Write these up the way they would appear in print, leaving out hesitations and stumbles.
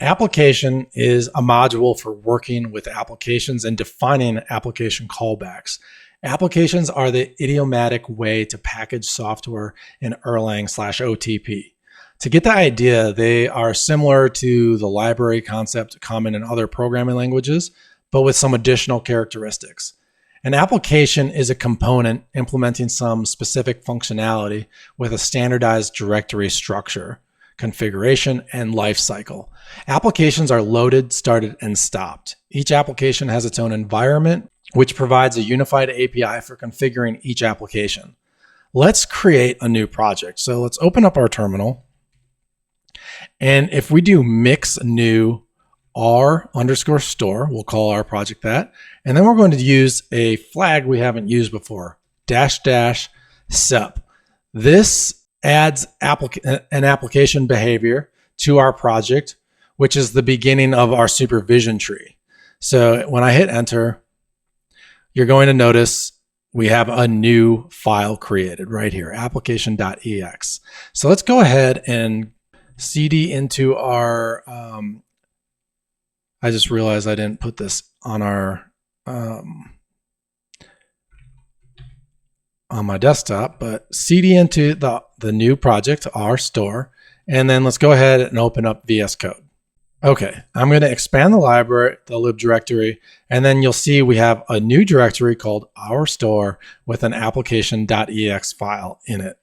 Application is a module for working with applications and defining application callbacks. Applications are the idiomatic way to package software in Erlang/OTP. To get the idea, they are similar to the library concept common in other programming languages, but with some additional characteristics. An application is a component implementing some specific functionality with a standardized directory structure, configuration, and lifecycle. Applications are loaded, started, and stopped. Each application has its own environment, which provides a unified API for configuring each application. Let's create a new project. So let's open up our terminal. And if we do mix new r_store, we'll call our project that. And then we're going to use a flag we haven't used before, --sup. This adds an application behavior to our project, which is the beginning of our supervision tree. So when I hit enter, you're going to notice we have a new file created right here, application.ex. So let's go ahead and cd into our, I just realized I didn't put this on our, on my desktop, but cd into the new project, our store, and then let's go ahead and open up VS Code. Okay, I'm going to expand the library, the lib directory, and then you'll see we have a new directory called our store with an application.ex file in it.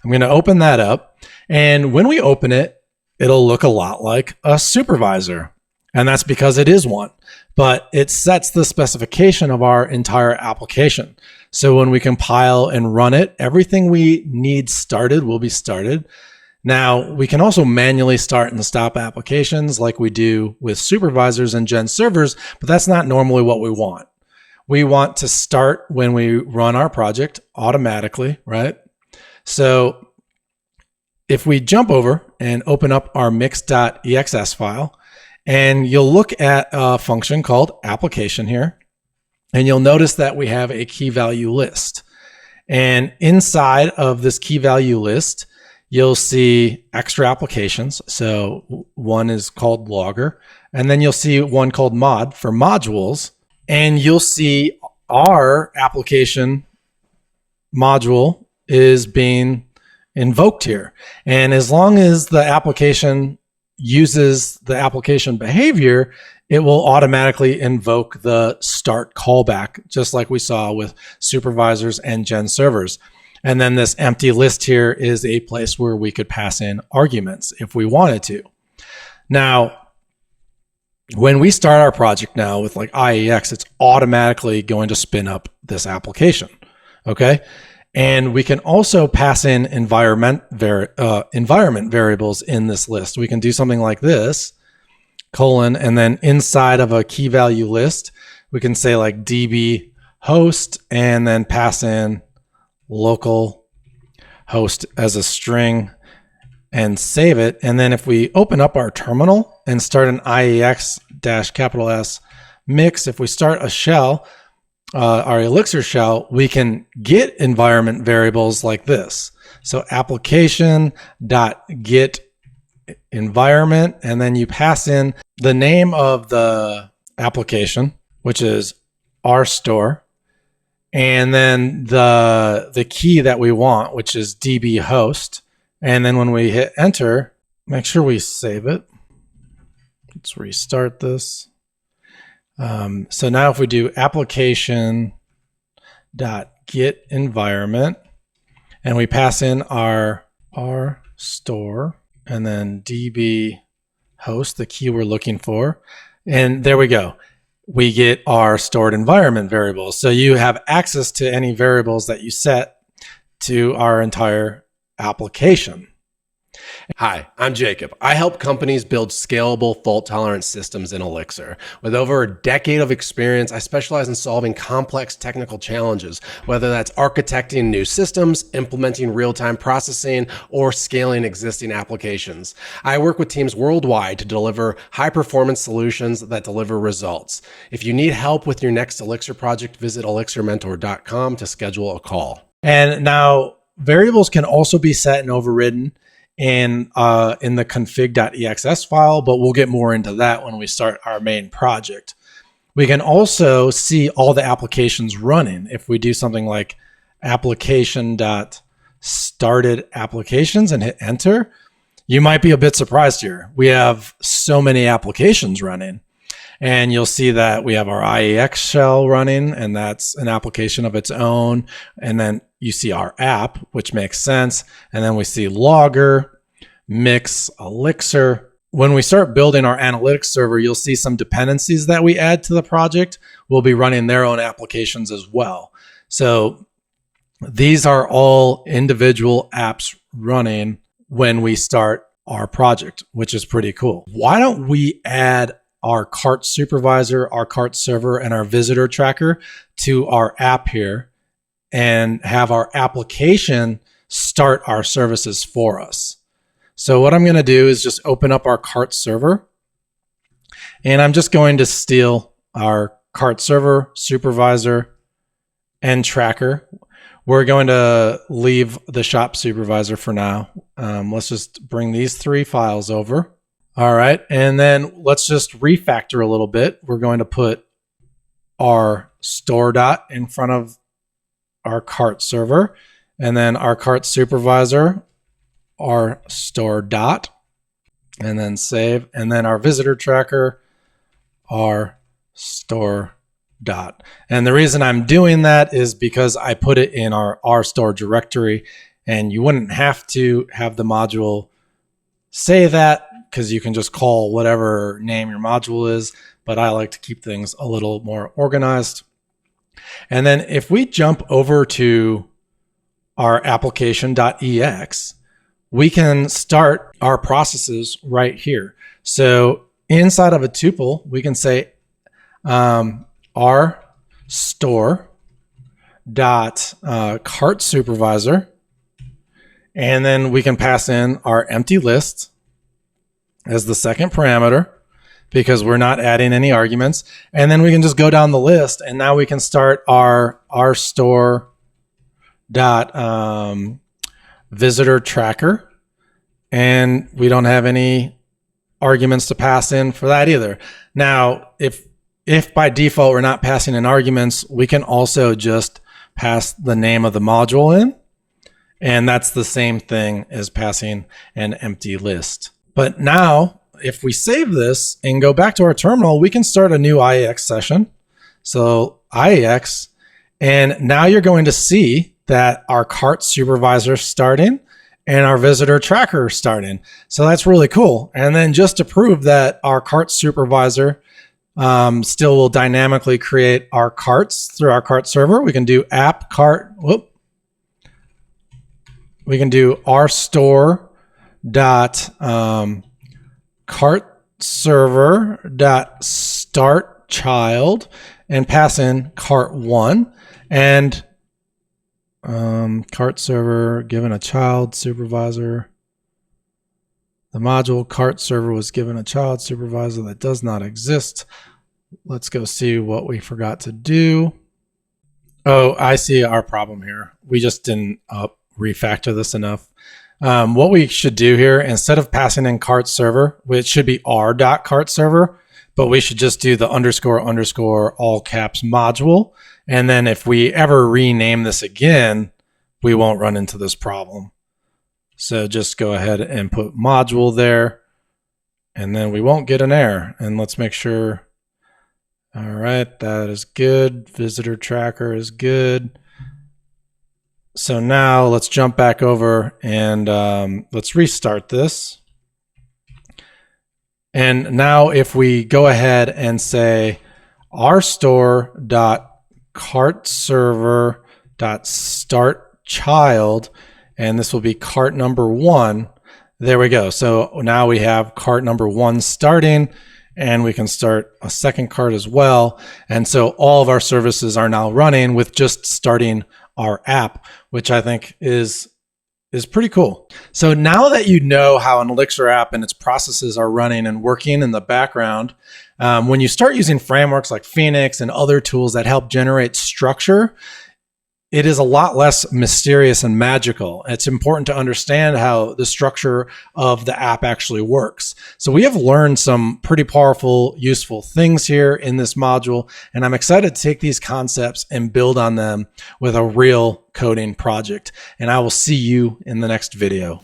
I'm going to open that up, and when we open it, it'll look a lot like a supervisor, and that's because it is one, but it sets the specification of our entire application. So when we compile and run it, everything we need started will be started. Now, we can also manually start and stop applications like we do with supervisors and gen servers, but that's not normally what we want. We want to start when we run our project automatically, right? So if we jump over and open up our mix.exs file, and you'll look at a function called application here, and you'll notice that we have a key value list. And inside of this key value list, you'll see extra applications. So one is called logger, and then you'll see one called mod for modules, and you'll see our application module is being invoked here. And as long as the application uses the application behavior, it will automatically invoke the start callback, just like we saw with supervisors and gen servers. And then this empty list here is a place where we could pass in arguments if we wanted to. Now, when we start our project now with like IEX, it's automatically going to spin up this application, okay? And we can also pass in environment variables in this list. We can do something like this, colon, and then inside of a key value list, we can say like db host and then pass in local host as a string and save it. And then if we open up our terminal and start an IEX-S mix, if we start a shell, our Elixir shell, we can get environment variables like this. So application.get environment, and then you pass in the name of the application, which is our store, and then the key that we want, which is db host. And then when we hit enter, make sure we save it. Let's restart this. So now if we do application.get environment and we pass in our store and then db host, the key we're looking for, and there we go. We get our stored environment variables. So you have access to any variables that you set to our entire application. Hi, I'm Jacob. I help companies build scalable, fault-tolerant systems in Elixir. With over a decade of experience, I specialize in solving complex technical challenges, whether that's architecting new systems, implementing real-time processing, or scaling existing applications. I work with teams worldwide to deliver high-performance solutions that deliver results. If you need help with your next Elixir project, visit elixirmentor.com to schedule a call. And now variables can also be set and overridden in the config.exs file, but we'll get more into that when we start our main project. We can also see all the applications running. If we do something like application.started applications and hit enter, you might be a bit surprised here. We have so many applications running. And you'll see that we have our IEX shell running, and that's an application of its own. And then you see our app, which makes sense. And then we see Logger, Mix, Elixir. When we start building our analytics server, you'll see some dependencies that we add to the project will be running their own applications as well. So these are all individual apps running when we start our project, which is pretty cool. Why don't we add our cart supervisor, our cart server, and our visitor tracker to our app here and have our application start our services for us? So what I'm going to do is just open up our cart server, and I'm just going to steal our cart server, supervisor, and tracker. We're going to leave the shop supervisor for now. Let's just bring these 3 files over. All right, and then let's just refactor a little bit. We're going to put our store dot in front of our cart server, and then our cart supervisor, our store dot, and then save, and then our visitor tracker, our store dot. And the reason I'm doing that is because I put it in our rstore directory, and you wouldn't have to have the module say that, because you can just call whatever name your module is, but I like to keep things a little more organized. And then if we jump over to our application.ex, we can start our processes right here. So inside of a tuple, we can say our store dot cart supervisor, and then we can pass in our empty list as the second parameter because we're not adding any arguments. And then we can just go down the list, and now we can start our store dot visitor tracker, and we don't have any arguments to pass in for that either. Now, if by default we're not passing in arguments, we can also just pass the name of the module in, and that's the same thing as passing an empty list. But now, if we save this and go back to our terminal, we can start a new IEX session. So IEX, and now you're going to see that our cart supervisor is starting and our visitor tracker is starting. So that's really cool. And then just to prove that our cart supervisor still will dynamically create our carts through our cart server, we can do app cart, we can do rstore dot cart server dot start child and pass in cart1, and cart server given a child supervisor. The module cart server was given a child supervisor that does not exist. Let's go see what we forgot to do. Oh, I see our problem here. We just didn't refactor this enough. What we should do here, instead of passing in cart server, which should be r.cart server, but we should just do the __ all caps module. And then if we ever rename this again, we won't run into this problem. So just go ahead and put module there, and then we won't get an error. And let's make sure. All right, that is good. Visitor tracker is good. So now let's jump back over and let's restart this. And now if we go ahead and say rstore.cartserver.startChild, and this will be cart number 1. There we go. So now we have cart number 1 starting, and we can start a second cart as well. And so all of our services are now running with just starting our app, which I think is pretty cool. So now that you know how an Elixir app and its processes are running and working in the background, when you start using frameworks like Phoenix and other tools that help generate structure, it is a lot less mysterious and magical. It's important to understand how the structure of the app actually works. So we have learned some pretty powerful, useful things here in this module, and I'm excited to take these concepts and build on them with a real coding project. And I will see you in the next video.